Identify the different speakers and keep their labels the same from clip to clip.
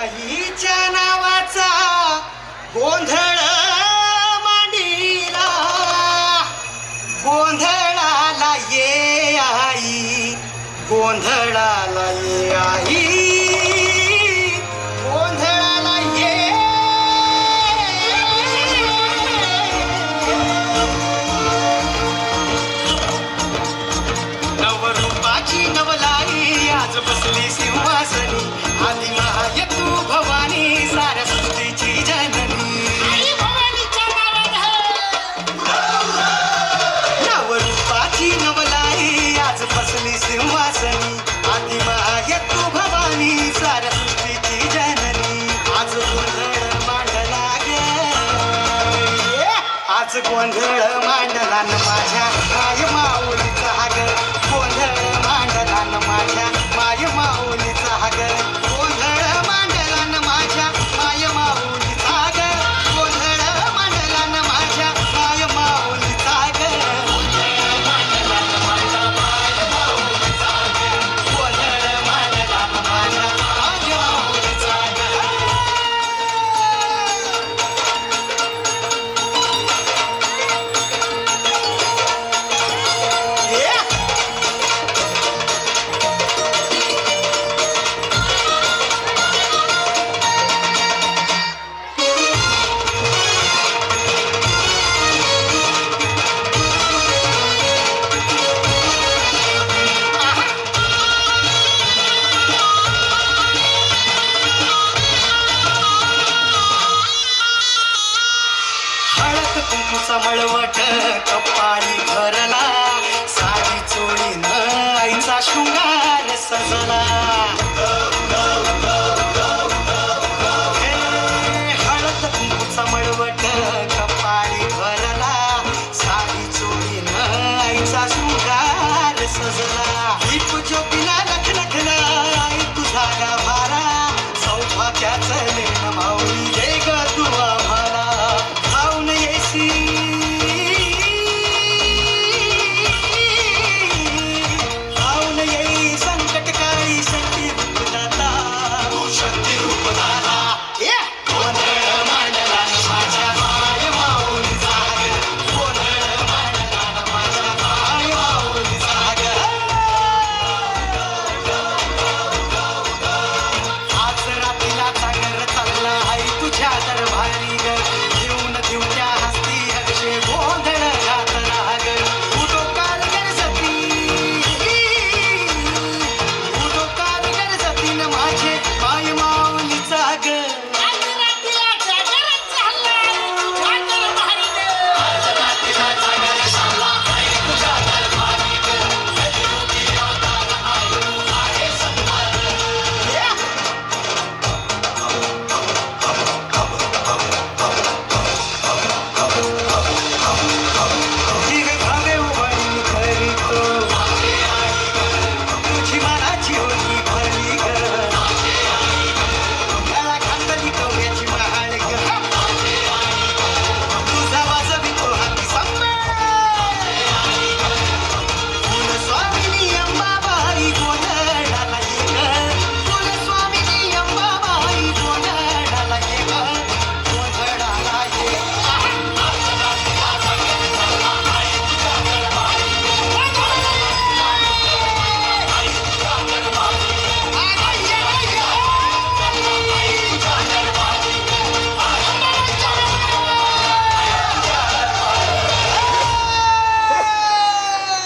Speaker 1: आईच्या नावाचा गोंधळ मांडीला, गोंधळाला ये आई, गोंधळाला ये आई, गोंधळाला ये. नवरूपाची नवलाई आज बसली सिंहासनी, आधी महाय तू भवानी साऱ्या सृष्टीची जननी. नवरूपाची नवलाई आज बसली सिंहासनी, आधी महाय तू भवानी साऱ्या सृष्टीची जननी. आज गोंधळ मांडला ग, आज गोंधळ मांडला न माझ्या माय माऊलीचा ग, गोंधळ मांडला न माझ्या माय माऊलीचा ग, गोंधळ मांडला न माझ्या माय माऊलीचा ग, गोंधळ मांडला न माझ्या माय माऊलीचा ग, गोंधळ मांडला न माझ्या माय माऊलीचा ग, गोंधळ मांडला न माझ्या माय माऊलीचा ग. हळद कुंकूचा मळवट कपाळी भरला, साडी चोळीन आईचा शृंगार सजला. हे हळद कुंकूचा मळवट कपाळी भरला, साडी चोळीन आईचा शृंगार सजला. दीप ज्योतीला लखलखला आई तुझा गाभारा, सौभाग्याचं लेण माऊली दे ग तू आम्हाला. खाऊन येसी खाऊन येई संकटकाळी शक्ती रूपदाता, तू शक्ती रूपदाता. गोंधळ मांडला न माझ्या माय माऊलीचा ग, गोंधळ मांडला न माझ्या माय माऊलीचा ग. आज रात्रीला जागर चालला आई तुझ्या दरबारी ग, घेऊन दिवट्या हस्ती हर्षे गोंधळ घातला ग. उडो कारगर सती, उडो कारगर सतीन माझे माय माऊलीचा ग. आज रात्रीला जागर चालला आई तुझ्या दरबारी ग, घेऊन दिवट्या हस्ती जीव भावे उभारी करीतो, तुझी मनाची होती भरी ग, गळा खांदली कवड्याची महाळ ग, तुझा वाजवितो हाती संबळ. कुलस्वामिनी अंबाबाई गोंधळाला ये ग, कुलस्वामिनी अंबाबाई गोंधळाला ये ग, गोंधळाला ये.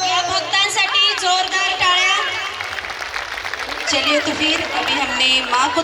Speaker 2: या भक्तांसाठी जोरदार टाळ्या. चलिए तो फिर अभी हमने माँ को